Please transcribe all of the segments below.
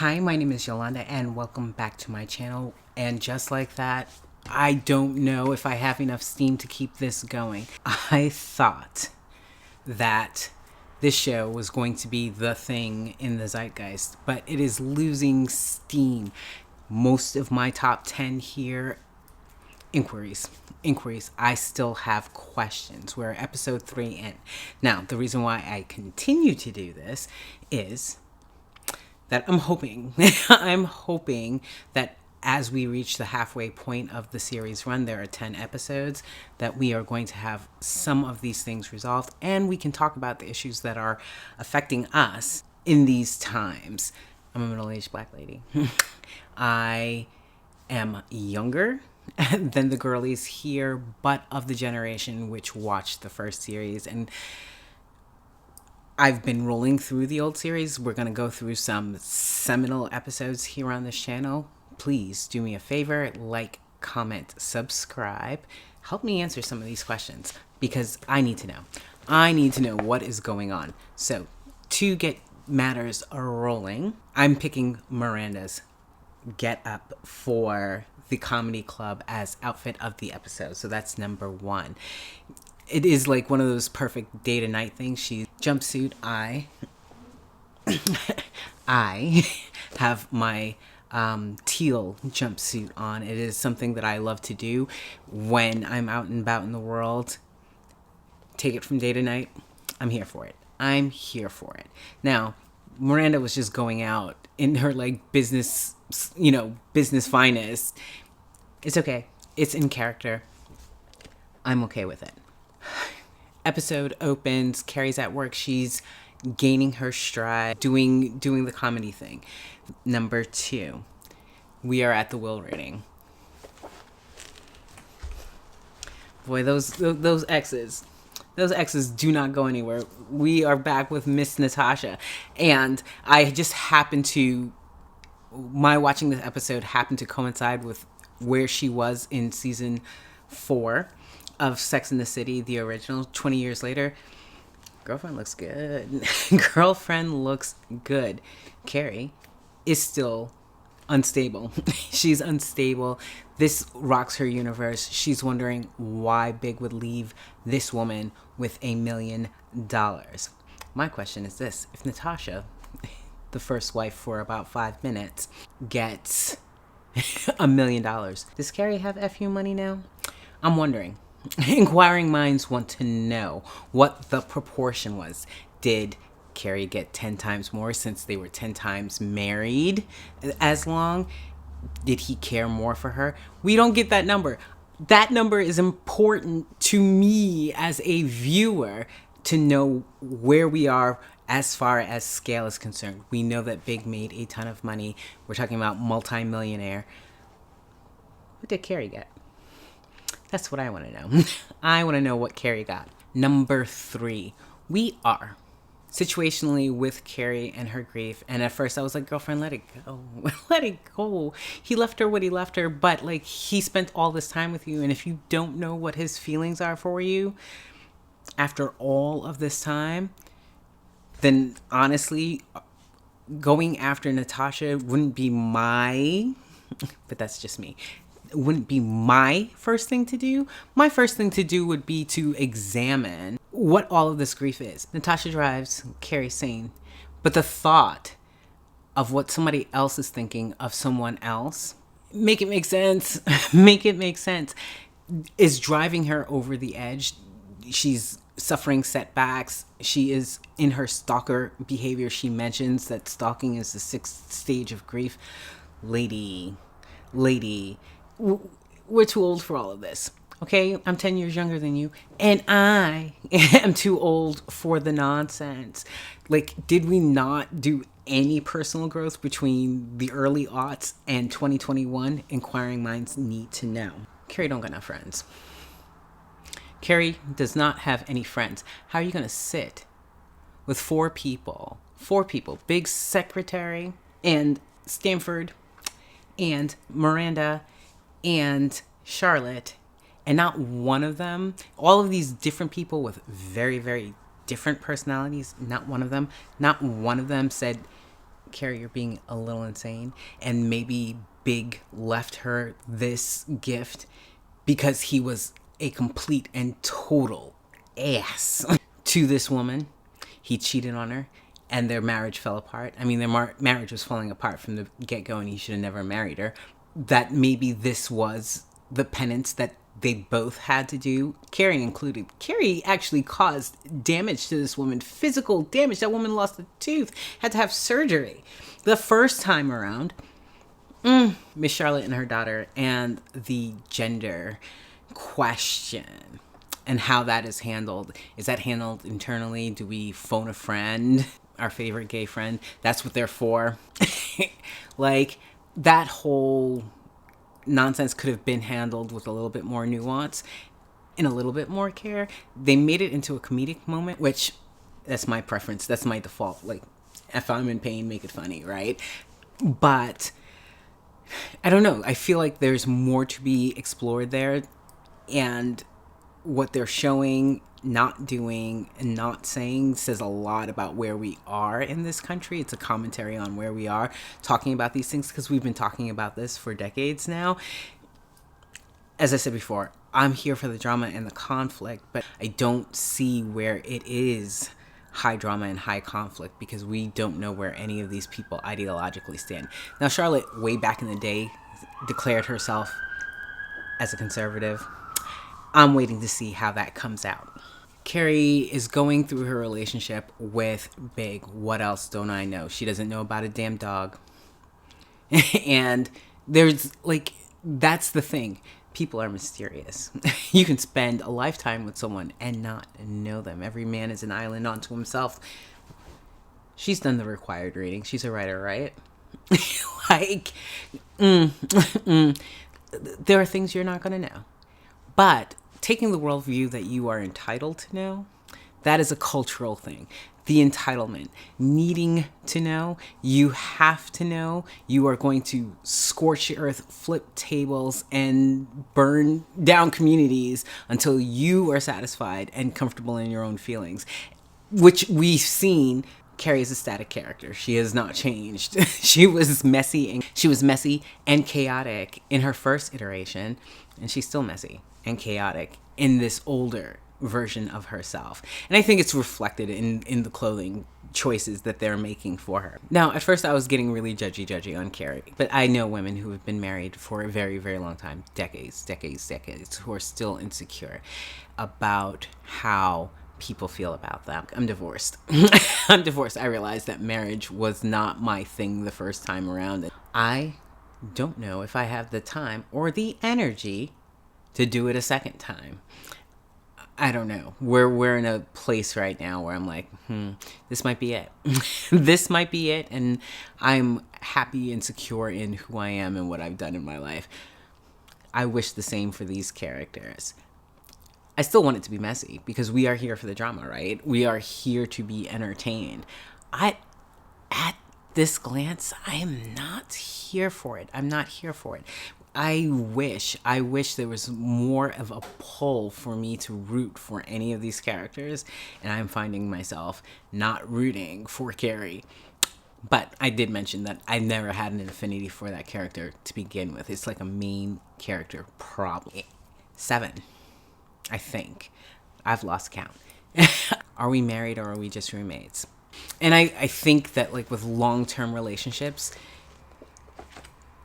Hi, my name is Yolanda and welcome back to my channel. And just like that, I don't know if I have enough steam to keep this going. I thought that this show was going to be the thing in the zeitgeist, but it is losing steam. Most of my top 10 here, inquiries. I still have questions. We're episode 3 in. Now, the reason why I continue to do this is that I'm hoping that as we reach the halfway point of the series run, there are 10 episodes, that we are going to have some of these things resolved and we can talk about the issues that are affecting us in these times. I'm a middle-aged black lady. I am younger than the girlies here, but of the generation which watched the first series, and I've been rolling through the old series. We're going to go through some seminal episodes here on this channel. Please do me a favor, like, comment, subscribe. Help me answer some of these questions because I need to know. I need to know what is going on. So to get matters rolling, I'm picking Miranda's get up for the comedy club as outfit of the episode. So that's number 1. It is like one of those perfect day to night things. She jumpsuit. I have my teal jumpsuit on. It is something that I love to do when I'm out and about in the world. Take it from day to night. I'm here for it. Now, Miranda was just going out in her like business finest. It's okay. It's in character. I'm okay with it. Episode opens, Carrie's at work, she's gaining her stride, doing the comedy thing. Number 2, we are at the will reading. Boy, those exes do not go anywhere. We are back with Miss Natasha, and I just my watching this episode happened to coincide with where she was in season 4 of Sex and the City, the original. 20 years later, girlfriend looks good. Carrie is still unstable. She's unstable. This rocks her universe. She's wondering why Big would leave this woman with $1 million. My question is this: if Natasha, the first wife for about 5 minutes, gets $1 million, does Carrie have FU money now? I'm wondering. Inquiring minds want to know what the proportion was. Did Carrie get 10 times more since they were 10 times married as long? Did he care more for her? We don't get that number. That number is important to me as a viewer to know where we are as far as scale is concerned. We know that Big made a ton of money. We're talking about multi-millionaire. What did Carrie get? That's what I want to know. I want to know what Carrie got. Number 3, we are situationally with Carrie and her grief. And at first I was like, girlfriend, let it go. Let it go. He left her what he left her, but like he spent all this time with you. And if you don't know what his feelings are for you after all of this time, then honestly, going after Natasha wouldn't be but that's just me. Wouldn't be my first thing to do. My first thing to do would be to examine what all of this grief is. Natasha drives, Carrie's sane, but the thought of what somebody else is thinking of someone else, make it make sense, is driving her over the edge. She's suffering setbacks. She is in her stalker behavior. She mentions that stalking is the 6th stage of grief. Lady, we're too old for all of this. Okay, I'm 10 years younger than you, and I am too old for the nonsense. Like, did we not do any personal growth between the early aughts and 2021? Inquiring minds need to know. Carrie don't got no friends. Carrie does not have any friends. How are you going to sit with 4 people, Big secretary, and Stanford, and Miranda, and Charlotte, and not one of them, all of these different people with very, very different personalities, not one of them said, Carrie, you're being a little insane. And maybe Big left her this gift because he was a complete and total ass to this woman. He cheated on her and their marriage fell apart. I mean, their marriage was falling apart from the get-go, and he should have never married her. That maybe this was the penance that they both had to do, Carrie included. Carrie actually caused damage to this woman, physical damage. That woman lost a tooth, had to have surgery. The first time around, Miss Charlotte and her daughter, and the gender question and how that is handled. Is that handled internally? Do we phone a friend, our favorite gay friend? That's what they're for. Like, that whole nonsense could have been handled with a little bit more nuance and a little bit more care. They made it into a comedic moment, which that's my preference. That's my default. Like, if I'm in pain, make it funny, right? But I don't know. I feel like there's more to be explored there. And what they're showing, not doing, and not saying says a lot about where we are in this country. It's a commentary on where we are talking about these things, because we've been talking about this for decades now. As I said before, I'm here for the drama and the conflict, but I don't see where it is high drama and high conflict, because we don't know where any of these people ideologically stand. Now, Charlotte, way back in the day, declared herself as a conservative. I'm waiting to see how that comes out. Carrie is going through her relationship with Big. What else don't I know? She doesn't know about a damn dog. And there's, like, that's the thing. People are mysterious. You can spend a lifetime with someone and not know them. Every man is an island unto himself. She's done the required reading. She's a writer, right? Like, there are things you're not going to know. But taking the worldview that you are entitled to know, that is a cultural thing. The entitlement, needing to know, you have to know, you are going to scorch the earth, flip tables, and burn down communities until you are satisfied and comfortable in your own feelings, which we've seen. Carrie is a static character. She has not changed. She was messy and chaotic in her first iteration, and she's still messy and chaotic in this older version of herself. And I think it's reflected in the clothing choices that they're making for her. Now, at first I was getting really judgy on Carrie, but I know women who have been married for a very, very long time, decades, who are still insecure about how people feel about them. I'm divorced. I realized that marriage was not my thing the first time around. I don't know if I have the time or the energy to do it a second time. I don't know. We're in a place right now where I'm like, this might be it. This might be it, and I'm happy and secure in who I am and what I've done in my life. I wish the same for these characters. I still want it to be messy, because we are here for the drama, right? We are here to be entertained. At this glance, I am not here for it. I'm not here for it. I wish there was more of a pull for me to root for any of these characters, and I'm finding myself not rooting for Carrie. But I did mention that I never had an affinity for that character to begin with. It's like a main character problem. 7, I think. I've lost count. Are we married or are we just roommates? And I think that, like, with long-term relationships,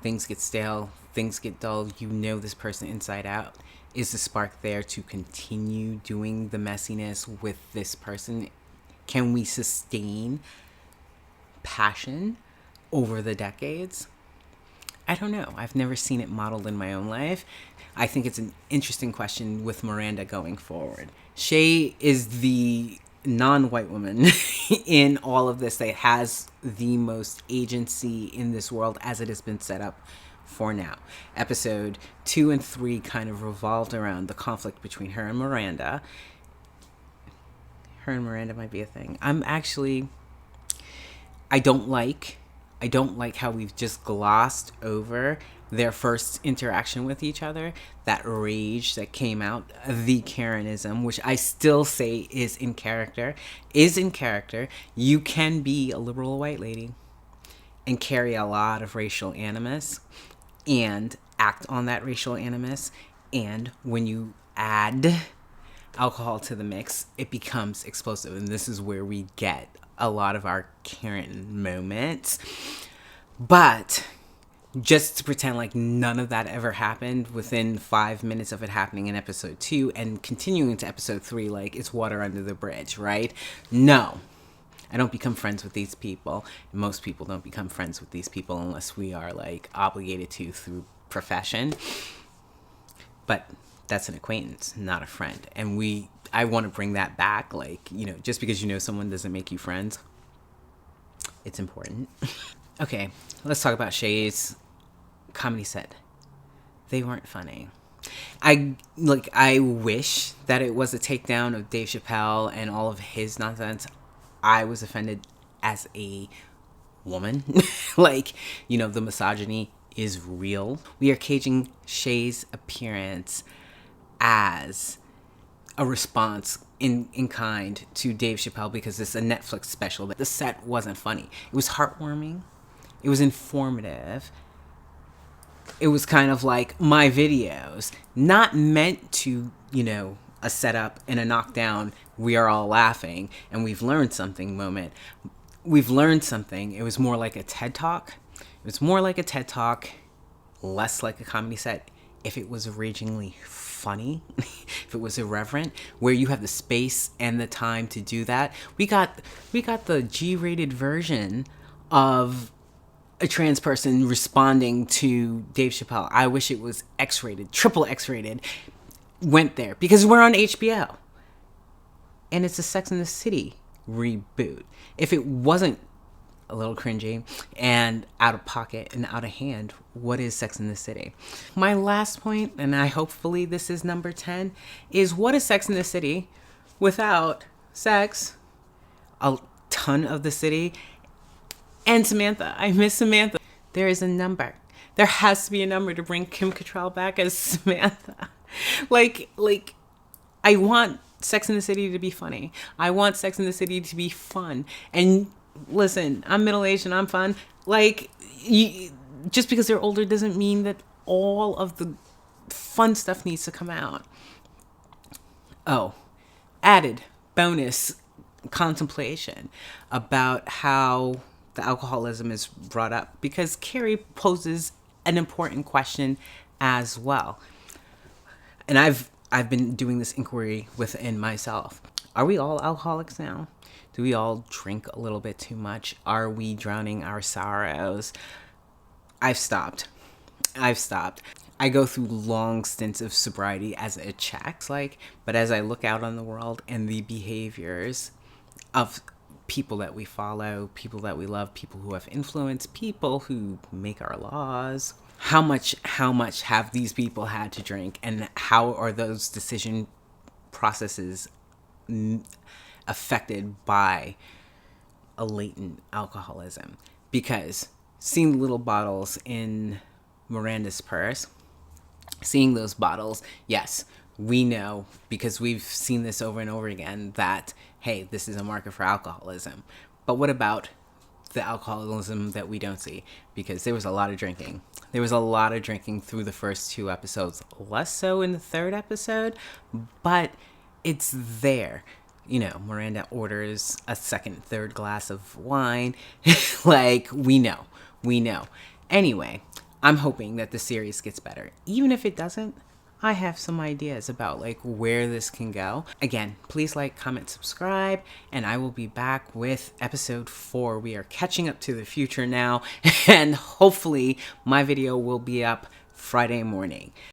things get stale, things get dull. You know this person inside out. Is the spark there to continue doing the messiness with this person? Can we sustain passion over the decades? I don't know. I've never seen it modeled in my own life. I think it's an interesting question with Miranda going forward. Shea is the non-white woman in all of this that has the most agency in this world as it has been set up for now. Episode 2 and 3 kind of revolved around the conflict between her and Miranda. Her and Miranda might be a thing. I don't like how we've just glossed over their first interaction with each other, that rage that came out, the Karenism, which I still say is in character. You can be a liberal white lady and carry a lot of racial animus and act on that racial animus. And when you add alcohol to the mix, it becomes explosive. And this is where we get a lot of our Karen moments. But just to pretend like none of that ever happened within 5 minutes of it happening in episode 2 and continuing to episode 3, like it's water under the bridge, right? No, I don't become friends with these people. Most people don't become friends with these people unless we are like obligated to through profession. But that's an acquaintance, not a friend. And I want to bring that back. Like, you know, just because you know someone doesn't make you friends. It's important. Okay, let's talk about Shea's comedy set. They weren't funny. I wish that it was a takedown of Dave Chappelle and all of his nonsense. I was offended as a woman. Like, you know, the misogyny is real. We are caging Shea's appearance as a response in kind to Dave Chappelle because it's a Netflix special. The set wasn't funny. It was heartwarming. It was informative. It was kind of like my videos, not meant to, you know, a setup and a knockdown. We are all laughing and we've learned something moment. We've learned something. It was more like a TED Talk. It was more like a TED Talk, less like a comedy set. If it was ragingly funny, if it was irreverent, where you have the space and the time to do that. We got the G-rated version of a trans person responding to Dave Chappelle. I wish it was X-rated, triple X-rated. Went there because we're on HBO. And it's a Sex and the City reboot. If it wasn't a little cringy and out of pocket and out of hand, what is Sex and the City? My last point, and hopefully this is number 10, is what is Sex and the City without sex, a ton of the city, and Samantha. I miss Samantha. There is a number. There has to be a number to bring Kim Cattrall back as Samantha. Like, I want Sex and the City to be funny. I want Sex and the City to be fun. And listen, I'm middle-aged and I'm fun. Like, just because they're older doesn't mean that all of the fun stuff needs to come out. Oh, added bonus contemplation about how the alcoholism is brought up, because Carrie poses an important question as well. And I've been doing this inquiry within myself. Are we all alcoholics now? Do we all drink a little bit too much? Are we drowning our sorrows? I've stopped. I go through long stints of sobriety as it checks, but as I look out on the world and the behaviors of people that we follow, people that we love, people who have influence, people who make our laws, how much have these people had to drink, and how are those decision processes affected by a latent alcoholism? Because seeing the little bottles in Miranda's purse, seeing those bottles, yes, we know, because we've seen this over and over again, that, hey, this is a marker for alcoholism. But what about the alcoholism that we don't see? Because there was a lot of drinking. There was a lot of drinking through the first 2 episodes, less so in the 3rd episode, but it's there. You know, Miranda orders a 2nd, 3rd glass of wine. We know. Anyway, I'm hoping that the series gets better. Even if it doesn't, I have some ideas about where this can go. Again, please comment, subscribe, and I will be back with episode 4. We are catching up to the future now, and hopefully my video will be up Friday morning.